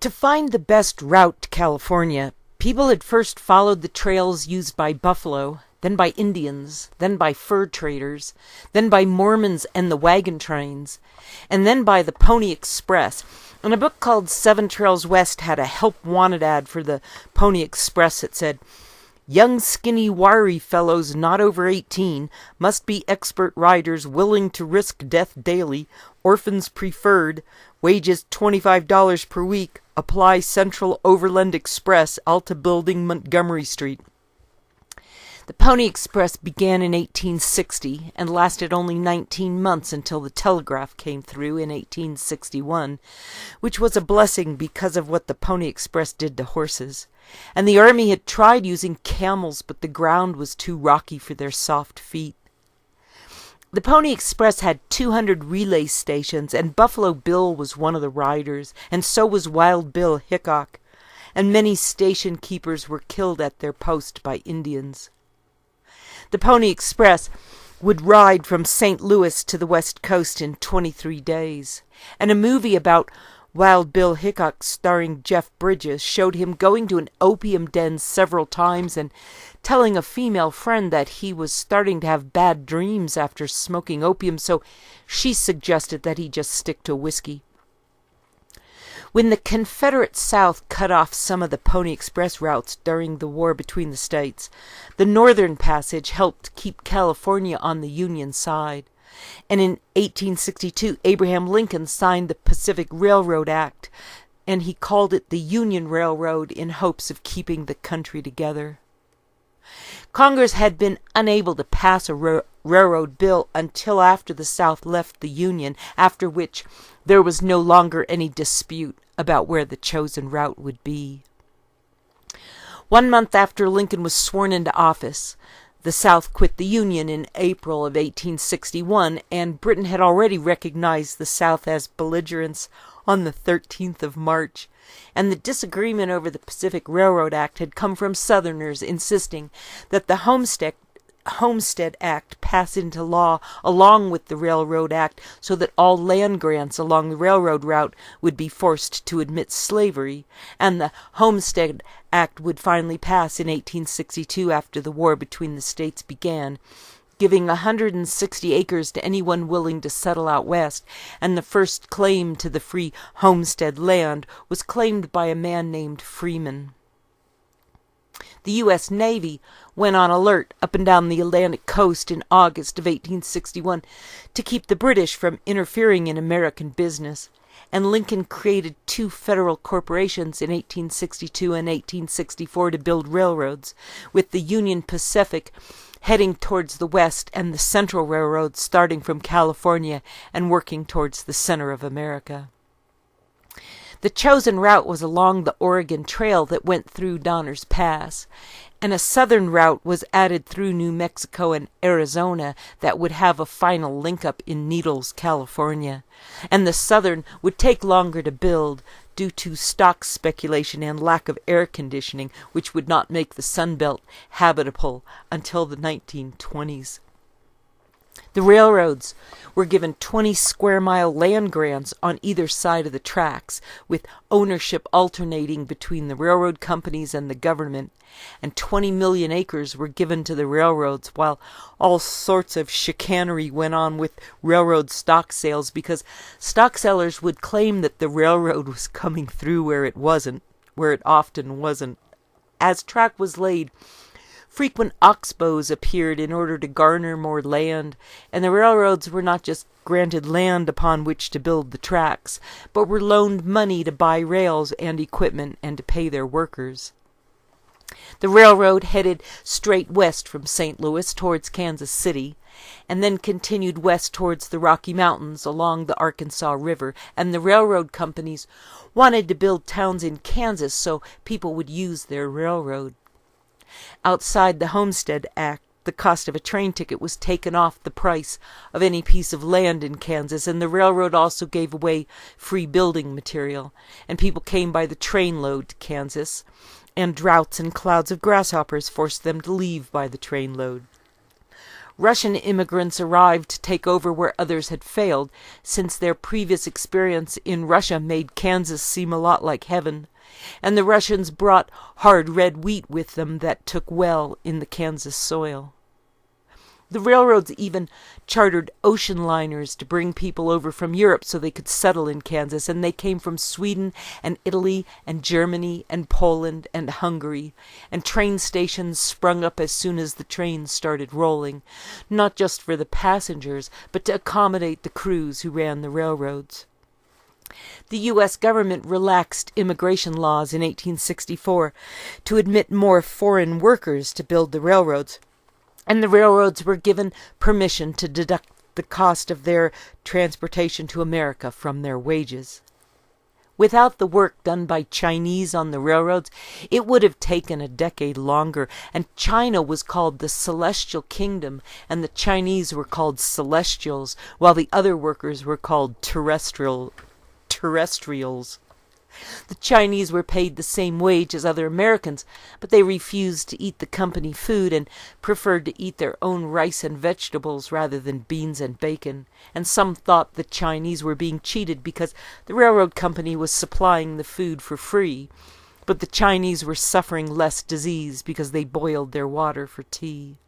To find the best route to California, people had first followed the trails used by buffalo, then by Indians, then by fur traders, then by Mormons and the wagon trains, and then by the Pony Express. And a book called 7 Trails West had a help wanted ad for the Pony Express that said, "Young, skinny, wiry fellows not over 18 must be expert riders willing to risk death daily, orphans preferred, wages $25 per week, apply Central Overland Express, Alta Building, Montgomery Street." The Pony Express began in 1860 and lasted only 19 months until the telegraph came through in 1861, which was a blessing because of what the Pony Express did to horses. And the army had tried using camels, but the ground was too rocky for their soft feet. The Pony Express had 200 relay stations, and Buffalo Bill was one of the riders, and so was Wild Bill Hickok, and many station keepers were killed at their post by Indians. The Pony Express would ride from St. Louis to the West Coast in 23 days, and a movie about Wild Bill Hickok starring Jeff Bridges showed him going to an opium den several times and telling a female friend that he was starting to have bad dreams after smoking opium, so she suggested that he just stick to whiskey. When the Confederate South cut off some of the Pony Express routes during the war between the states, the Northern Passage helped keep California on the Union side. And in 1862, Abraham Lincoln signed the Pacific Railroad Act, and he called it the Union Railroad in hopes of keeping the country together. Congress had been unable to pass a railroad bill until after the South left the Union, after which there was no longer any dispute about where the chosen route would be. 1 month after Lincoln was sworn into office, the South quit the Union in April of 1861, and Britain had already recognized the South as belligerents on the 13th of March, and the disagreement over the Pacific Railroad Act had come from Southerners insisting that the Homestead Act pass into law along with the Railroad Act so that all land grants along the railroad route would be forced to admit slavery, and the Homestead Act would finally pass in 1862 after the war between the states began, giving 160 acres to anyone willing to settle out west, and the first claim to the free homestead land was claimed by a man named Freeman. The U.S. Navy went on alert up and down the Atlantic coast in August of 1861 to keep the British from interfering in American business, and Lincoln created 2 federal corporations in 1862 and 1864 to build railroads, with the Union Pacific heading towards the west and the Central Railroad starting from California and working towards the center of America. The chosen route was along the Oregon Trail that went through Donner's Pass, and a southern route was added through New Mexico and Arizona that would have a final link-up in Needles, California. And the southern would take longer to build due to stock speculation and lack of air conditioning, which would not make the Sun Belt habitable until the 1920s. The railroads were given 20 square-mile land grants on either side of the tracks, with ownership alternating between the railroad companies and the government, and 20 million acres were given to the railroads, while all sorts of chicanery went on with railroad stock sales, because stock sellers would claim that the railroad was coming through where it often wasn't. As track was laid, frequent oxbows appeared in order to garner more land, and the railroads were not just granted land upon which to build the tracks, but were loaned money to buy rails and equipment and to pay their workers. The railroad headed straight west from St. Louis towards Kansas City, and then continued west towards the Rocky Mountains along the Arkansas River, and the railroad companies wanted to build towns in Kansas so people would use their railroad. Outside the Homestead Act, the cost of a train ticket was taken off the price of any piece of land in Kansas, and the railroad also gave away free building material, and people came by the trainload to Kansas, and droughts and clouds of grasshoppers forced them to leave by the trainload. Russian immigrants arrived to take over where others had failed, since their previous experience in Russia made Kansas seem a lot like heaven, and the Russians brought hard red wheat with them that took well in the Kansas soil. The railroads even chartered ocean liners to bring people over from Europe so they could settle in Kansas, and they came from Sweden and Italy and Germany and Poland and Hungary, and train stations sprung up as soon as the trains started rolling, not just for the passengers, but to accommodate the crews who ran the railroads. The U.S. government relaxed immigration laws in 1864 to admit more foreign workers to build the railroads, and the railroads were given permission to deduct the cost of their transportation to America from their wages. Without the work done by Chinese on the railroads, it would have taken a decade longer, and China was called the Celestial Kingdom, and the Chinese were called Celestials, while the other workers were called terrestrials. The Chinese were paid the same wage as other Americans, but they refused to eat the company food and preferred to eat their own rice and vegetables rather than beans and bacon, and some thought the Chinese were being cheated because the railroad company was supplying the food for free, but the Chinese were suffering less disease because they boiled their water for tea.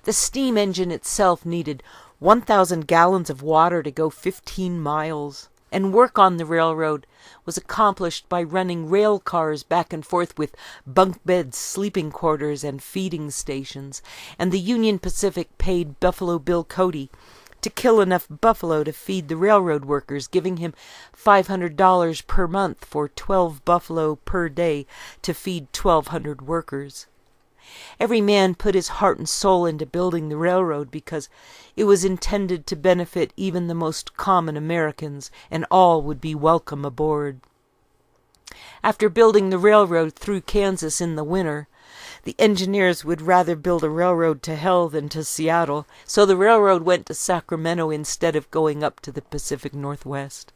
The steam engine itself needed 1,000 gallons of water to go 15 miles. And work on the railroad was accomplished by running rail cars back and forth with bunk beds, sleeping quarters, and feeding stations, and the Union Pacific paid Buffalo Bill Cody to kill enough buffalo to feed the railroad workers, giving him $500 per month for 12 buffalo per day to feed 1,200 workers. Every man put his heart and soul into building the railroad because it was intended to benefit even the most common Americans, and all would be welcome aboard. After building the railroad through Kansas in the winter, the engineers would rather build a railroad to hell than to Seattle, so the railroad went to Sacramento instead of going up to the Pacific Northwest.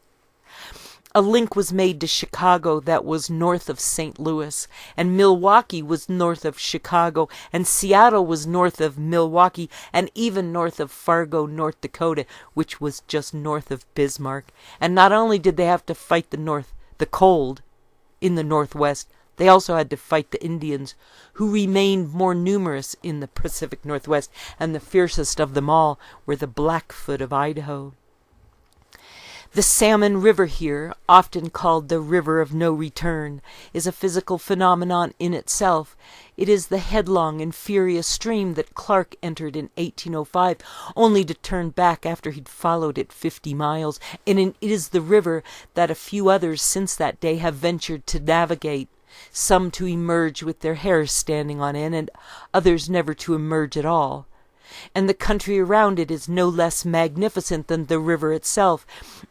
A link was made to Chicago that was north of St. Louis, and Milwaukee was north of Chicago, and Seattle was north of Milwaukee, and even north of Fargo, North Dakota, which was just north of Bismarck. And not only did they have to fight the cold in the Northwest, they also had to fight the Indians, who remained more numerous in the Pacific Northwest, and the fiercest of them all were the Blackfoot of Idaho. The Salmon River here, often called the River of No Return, is a physical phenomenon in itself. It is the headlong and furious stream that Clark entered in 1805, only to turn back after he'd followed it 50 miles, and it is the river that a few others since that day have ventured to navigate, some to emerge with their hair standing on end, and others never to emerge at all. And the country around it is no less magnificent than the river itself.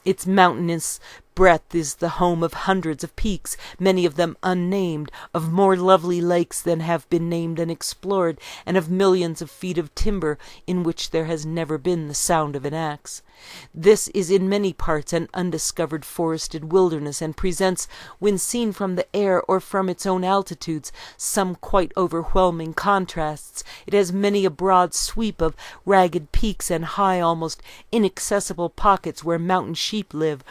Its mountainous breadth is the home of hundreds of peaks, many of them unnamed, of more lovely lakes than have been named and explored, and of millions of feet of timber in which there has never been the sound of an axe. This is in many parts an undiscovered forested wilderness, and presents, when seen from the air or from its own altitudes, some quite overwhelming contrasts. It has many a broad sweep of ragged peaks and high, almost inaccessible pockets where mountain sheep live,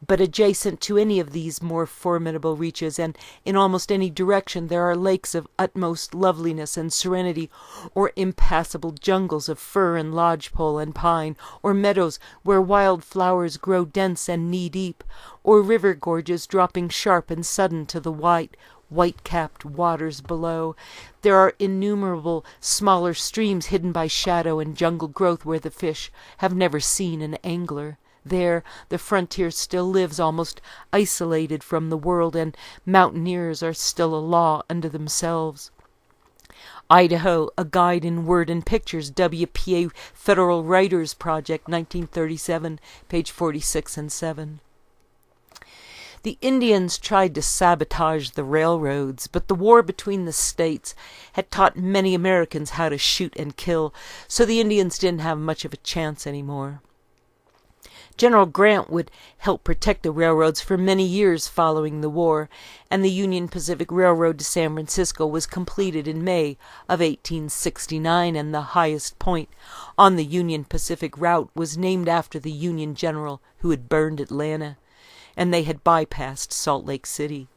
but adjacent to any of these more formidable reaches, and in almost any direction, there are lakes of utmost loveliness and serenity, or impassable jungles of fir and lodgepole and pine, or meadows where wild flowers grow dense and knee-deep, or river gorges dropping sharp and sudden to the white-capped waters below. There are innumerable smaller streams hidden by shadow and jungle growth where the fish have never seen an angler. There the frontier still lives almost isolated from the world, and mountaineers are still a law unto themselves. Idaho, a guide in word and pictures, WPA Federal Writers Project, 1937, page 46 and 7. The Indians tried to sabotage the railroads, but the war between the states had taught many Americans how to shoot and kill, so the Indians didn't have much of a chance anymore. General Grant would help protect the railroads for many years following the war, and the Union Pacific Railroad to San Francisco was completed in May of 1869, and the highest point on the Union Pacific route was named after the Union general who had burned Atlanta, and they had bypassed Salt Lake City.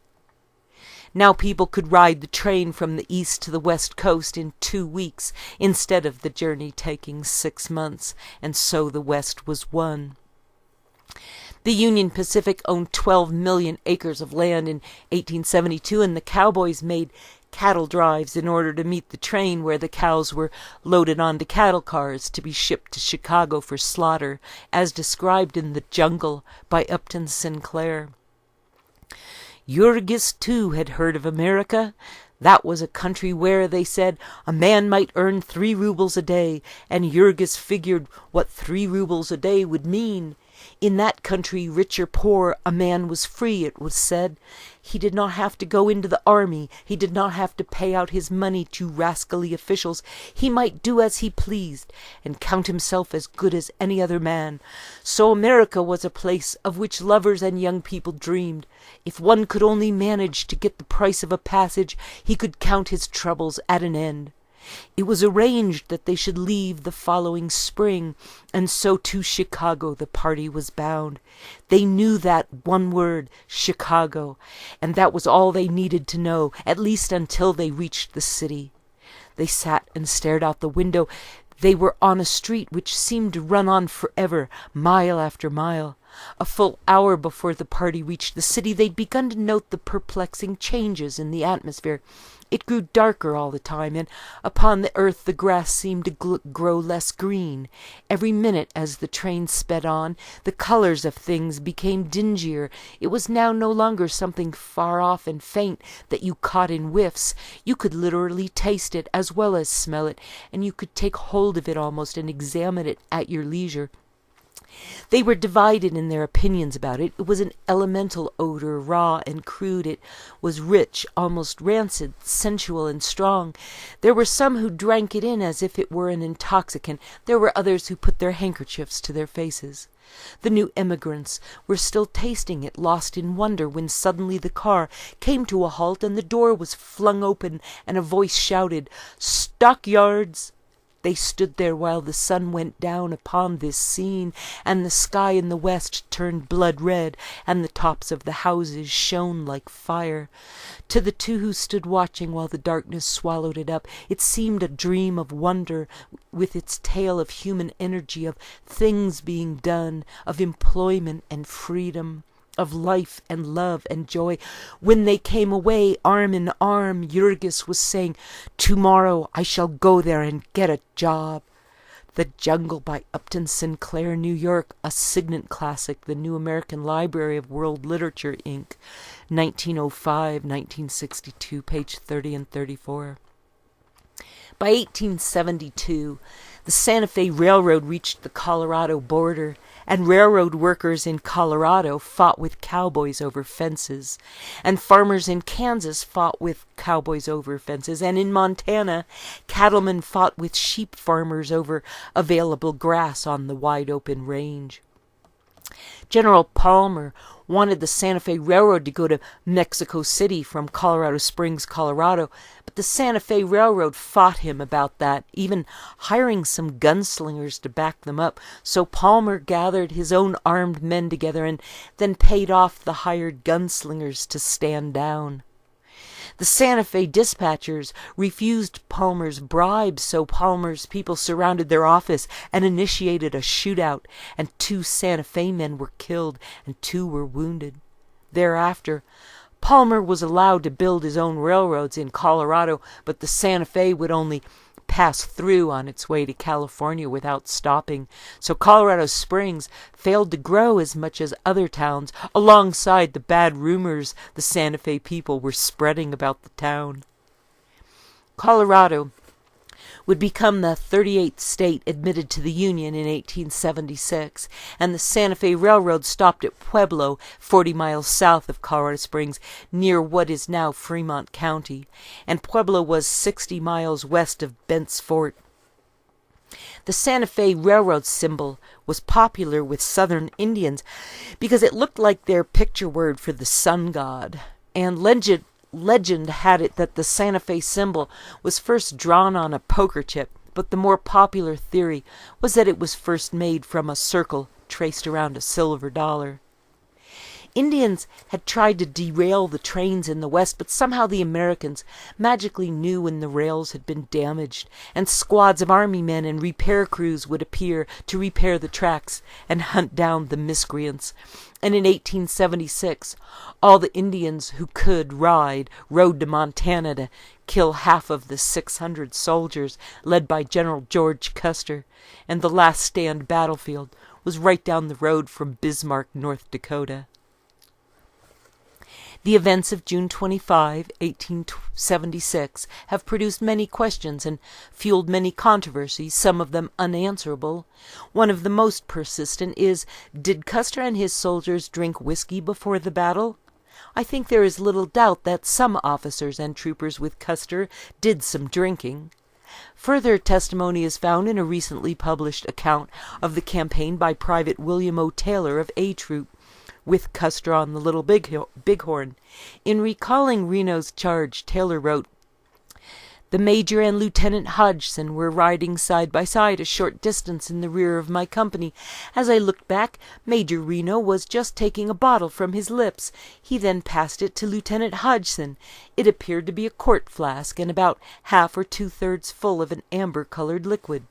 Now people could ride the train from the east to the west coast in 2 weeks instead of the journey taking 6 months, and so the West was won. The Union Pacific owned 12 million acres of land in 1872, and the cowboys made cattle drives in order to meet the train where the cows were loaded onto cattle cars to be shipped to Chicago for slaughter, as described in The Jungle by Upton Sinclair. Jurgis, too, had heard of America. That was a country where, they said, a man might earn 3 rubles a day, and Jurgis figured what 3 rubles a day would mean. In that country, rich or poor, a man was free, it was said. He did not have to go into the army. He did not have to pay out his money to rascally officials. He might do as he pleased, and count himself as good as any other man. So America was a place of which lovers and young people dreamed. If one could only manage to get the price of a passage, he could count his troubles at an end. It was arranged that they should leave the following spring, and so to Chicago the party was bound. They knew that one word, Chicago, and that was all they needed to know, at least until they reached the city. They sat and stared out the window. They were on a street which seemed to run on forever, mile after mile. A full hour before the party reached the city, they'd begun to note the perplexing changes in the atmosphere. It grew darker all the time, and upon the earth the grass seemed to grow less green. Every minute as the train sped on, the colors of things became dingier. It was now no longer something far off and faint that you caught in whiffs. You could literally taste it as well as smell it, and you could take hold of it almost and examine it at your leisure. They were divided in their opinions about it. It was an elemental odor, raw and crude. It was rich, almost rancid, sensual and strong. There were some who drank it in as if it were an intoxicant. There were others who put their handkerchiefs to their faces. The new emigrants were still tasting it, lost in wonder, when suddenly the car came to a halt and the door was flung open and a voice shouted, "Stockyards!" They stood there while the sun went down upon this scene, and the sky in the west turned blood red, and the tops of the houses shone like fire. To the two who stood watching while the darkness swallowed it up, it seemed a dream of wonder, with its tale of human energy, of things being done, of employment and freedom, of life and love and joy. When they came away arm in arm, Jurgis was saying, "Tomorrow I shall go there and get a job." The Jungle by Upton Sinclair, New York, a Signet classic, the New American Library of World Literature, Inc., 1905-1962, page 30 and 34. By 1872, the Santa Fe Railroad reached the Colorado border, and railroad workers in Colorado fought with cowboys over fences, and farmers in Kansas fought with cowboys over fences, and in Montana, cattlemen fought with sheep farmers over available grass on the wide-open range. General Palmer wanted the Santa Fe Railroad to go to Mexico City from Colorado Springs, Colorado, but the Santa Fe Railroad fought him about that, even hiring some gunslingers to back them up. So Palmer gathered his own armed men together and then paid off the hired gunslingers to stand down. The Santa Fe dispatchers refused Palmer's bribes, so Palmer's people surrounded their office and initiated a shootout, and 2 Santa Fe men were killed and 2 were wounded. Thereafter, Palmer was allowed to build his own railroads in Colorado, but the Santa Fe would only pass through on its way to California without stopping, so Colorado Springs failed to grow as much as other towns, alongside the bad rumors the Santa Fe people were spreading about the town. Colorado would become the 38th state admitted to the Union in 1876, and the Santa Fe Railroad stopped at Pueblo, 40 miles south of Colorado Springs, near what is now Fremont County, and Pueblo was 60 miles west of Bent's Fort. The Santa Fe Railroad symbol was popular with southern Indians because it looked like their picture word for the sun god. And legend had it that the Santa Fe symbol was first drawn on a poker chip, but the more popular theory was that it was first made from a circle traced around a silver dollar. Indians had tried to derail the trains in the West, but somehow the Americans magically knew when the rails had been damaged, and squads of army men and repair crews would appear to repair the tracks and hunt down the miscreants. And in 1876, all the Indians who could rode to Montana to kill half of the 600 soldiers led by General George Custer, and the last stand battlefield was right down the road from Bismarck, North Dakota. The events of June 25, 1876, have produced many questions and fueled many controversies, some of them unanswerable. One of the most persistent is, did Custer and his soldiers drink whiskey before the battle? I think there is little doubt that some officers and troopers with Custer did some drinking. Further testimony is found in a recently published account of the campaign by Private William O. Taylor of A Troop, with Custer on the Little Bighorn. In recalling Reno's charge, Taylor wrote, "The Major and Lieutenant Hodgson were riding side by side a short distance in the rear of my company. As I looked back, Major Reno was just taking a bottle from his lips. He then passed it to Lieutenant Hodgson. It appeared to be a quart flask, and about half or 2/3 full of an amber-colored liquid."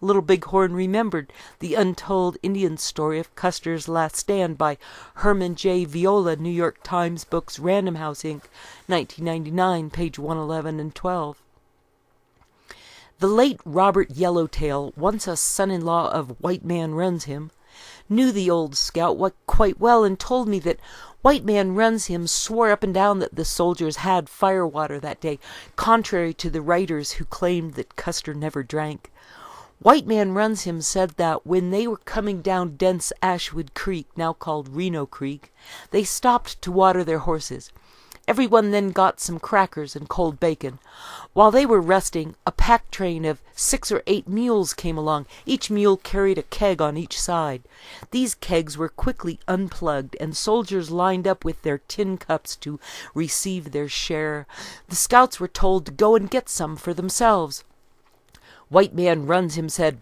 Little Bighorn remembered the untold Indian story of Custer's last stand by Herman J. Viola, New York Times Books, Random House, Inc., 1999, page 111 and 12. The late Robert Yellowtail, once a son-in-law of White Man Runs Him, knew the old scout quite well and told me that White Man Runs Him swore up and down that the soldiers had firewater that day, contrary to the writers who claimed that Custer never drank. White Man Runs Him said that when they were coming down Dense Ashwood Creek, now called Reno Creek, they stopped to water their horses. Everyone then got some crackers and cold bacon. While they were resting, a pack train of 6 or 8 mules came along. Each mule carried a keg on each side. These kegs were quickly unplugged, and soldiers lined up with their tin cups to receive their share. The scouts were told to go and get some for themselves. White Man Runs Him said,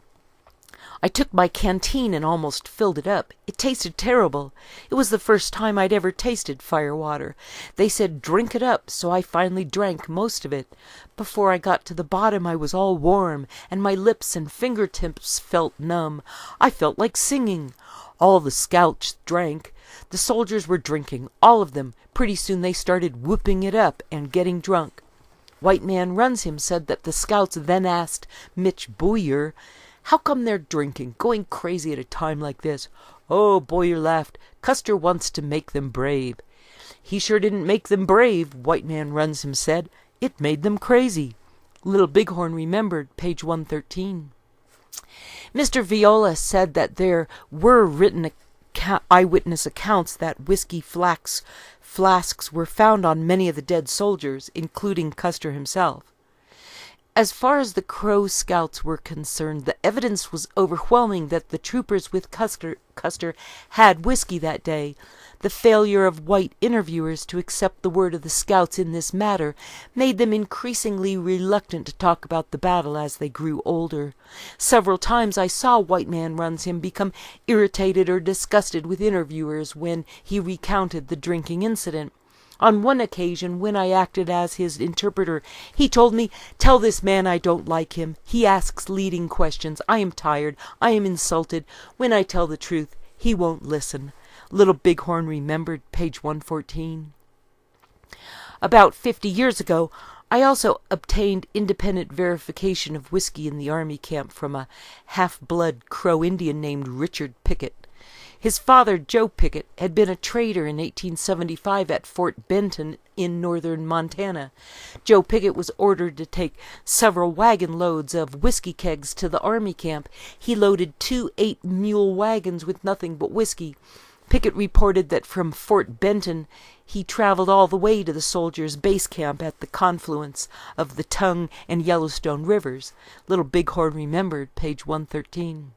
"I took my canteen and almost filled it up. It tasted terrible. It was the first time I'd ever tasted firewater. They said drink it up, so I finally drank most of it. Before I got to the bottom I was all warm, and my lips and fingertips felt numb. I felt like singing. All the scouts drank. The soldiers were drinking, all of them. Pretty soon they started whooping it up and getting drunk." White Man Runs Him said that the scouts then asked Mitch Boyer, "How come they're drinking, going crazy at a time like this?" "Oh," Boyer laughed, "Custer wants to make them brave." "He sure didn't make them brave," White Man Runs Him said. "It made them crazy." Little Bighorn remembered, page 113. Mr. Viola said that there were written eyewitness accounts that whiskey flasks were found on many of the dead soldiers, including Custer himself. As far as the Crow scouts were concerned, the evidence was overwhelming that the troopers with Custer had whiskey that day. The failure of white interviewers to accept the word of the scouts in this matter made them increasingly reluctant to talk about the battle as they grew older. Several times I saw White Man Runs Him become irritated or disgusted with interviewers when he recounted the drinking incident. On one occasion, when I acted as his interpreter, he told me, "Tell this man I don't like him. He asks leading questions. I am tired. I am insulted. When I tell the truth, he won't listen." Little Bighorn remembered, page 114. About 50 years ago, I also obtained independent verification of whiskey in the army camp from a half-blood Crow Indian named Richard Pickett. His father, Joe Pickett, had been a trader in 1875 at Fort Benton in northern Montana. Joe Pickett was ordered to take several wagon loads of whiskey kegs to the army camp. He loaded 2 8-mule wagons with nothing but whiskey. Pickett reported that from Fort Benton he traveled all the way to the soldiers' base camp at the confluence of the Tongue and Yellowstone rivers. Little Bighorn remembered, page 113.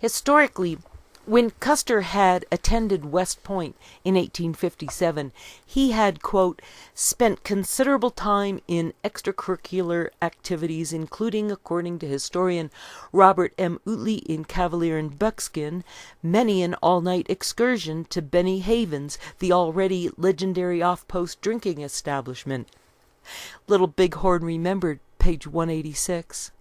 Historically, when Custer had attended West Point in 1857, he had, quote, spent considerable time in extracurricular activities, including, according to historian Robert M. Utley in Cavalier and Buckskin, many an all-night excursion to Benny Haven's, the already legendary off-post drinking establishment. Little Bighorn remembered, page 186.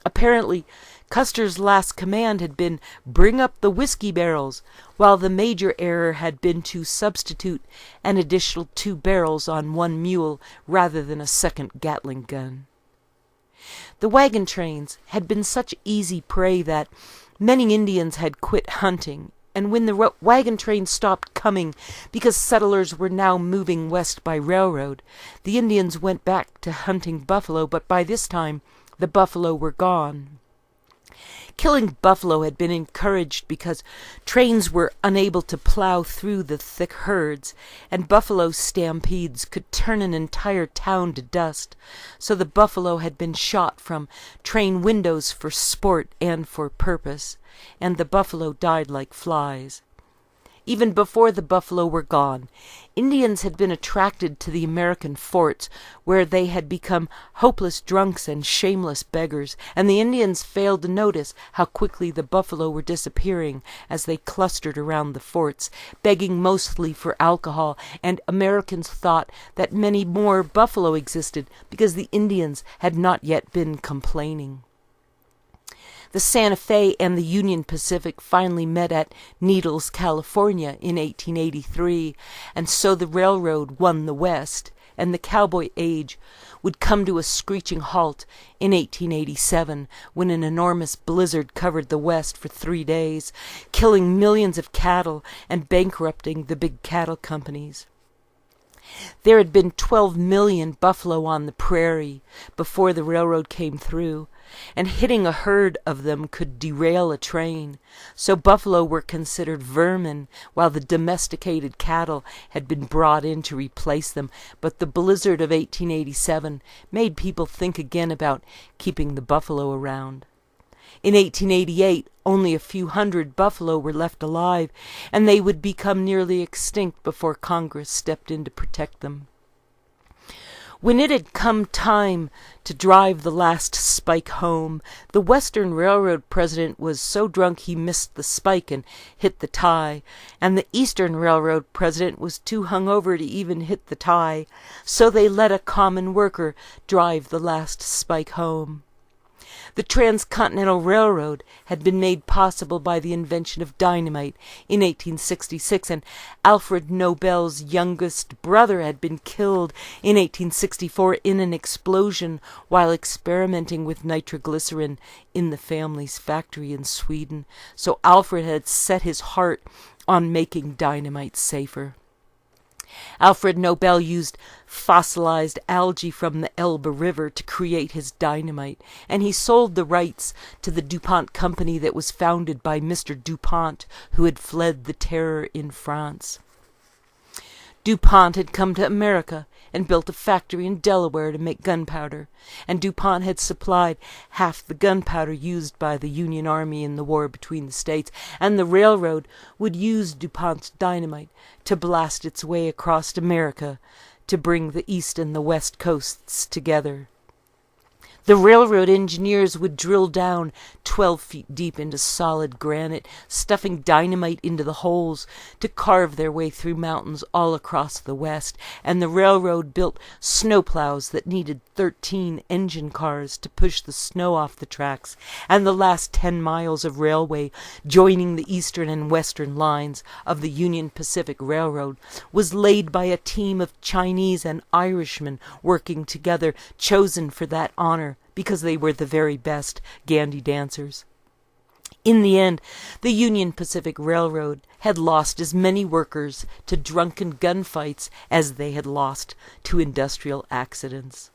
Apparently, Custer's last command had been, "Bring up the whiskey barrels," while the major error had been to substitute an additional 2 barrels on one mule rather than a second Gatling gun. The wagon trains had been such easy prey that many Indians had quit hunting, and when the wagon trains stopped coming because settlers were now moving west by railroad, the Indians went back to hunting buffalo, but by this time the buffalo were gone. Killing buffalo had been encouraged because trains were unable to plow through the thick herds, and buffalo stampedes could turn an entire town to dust, so the buffalo had been shot from train windows for sport and for purpose, and the buffalo died like flies. Even before the buffalo were gone, Indians had been attracted to the American forts, where they had become hopeless drunks and shameless beggars, and the Indians failed to notice how quickly the buffalo were disappearing as they clustered around the forts, begging mostly for alcohol, and Americans thought that many more buffalo existed because the Indians had not yet been complaining. The Santa Fe and the Union Pacific finally met at Needles, California in 1883, and so the railroad won the West, and the cowboy age would come to a screeching halt in 1887, when an enormous blizzard covered the West for 3 days, killing millions of cattle and bankrupting the big cattle companies. There had been 12 million buffalo on the prairie before the railroad came through, and hitting a herd of them could derail a train, so buffalo were considered vermin while the domesticated cattle had been brought in to replace them. But the blizzard of 1887 made people think again about keeping the buffalo around. In 1888, only a few hundred buffalo were left alive, and they would become nearly extinct before Congress stepped in to protect them. When it had come time to drive the last spike home, the Western Railroad president was so drunk he missed the spike and hit the tie, and the Eastern Railroad president was too hungover to even hit the tie, so they let a common worker drive the last spike home. The Transcontinental Railroad had been made possible by the invention of dynamite in 1866, and Alfred Nobel's youngest brother had been killed in 1864 in an explosion while experimenting with nitroglycerin in the family's factory in Sweden. So Alfred had set his heart on making dynamite safer. Alfred Nobel used fossilized algae from the Elbe River to create his dynamite, and he sold the rights to the DuPont company that was founded by Mr. DuPont, who had fled the terror in France. DuPont had come to America and built a factory in Delaware to make gunpowder, and DuPont had supplied half the gunpowder used by the Union Army in the war between the states, and the railroad would use DuPont's dynamite to blast its way across America to bring the East and the West coasts together. The railroad engineers would drill down 12 feet deep into solid granite, stuffing dynamite into the holes to carve their way through mountains all across the West, and the railroad built snowplows that needed 13 engine cars to push the snow off the tracks, and the last 10 miles of railway joining the eastern and western lines of the Union Pacific Railroad was laid by a team of Chinese and Irishmen working together, chosen for that honor because they were the very best Gandhi dancers. In the end, the Union Pacific Railroad had lost as many workers to drunken gunfights as they had lost to industrial accidents.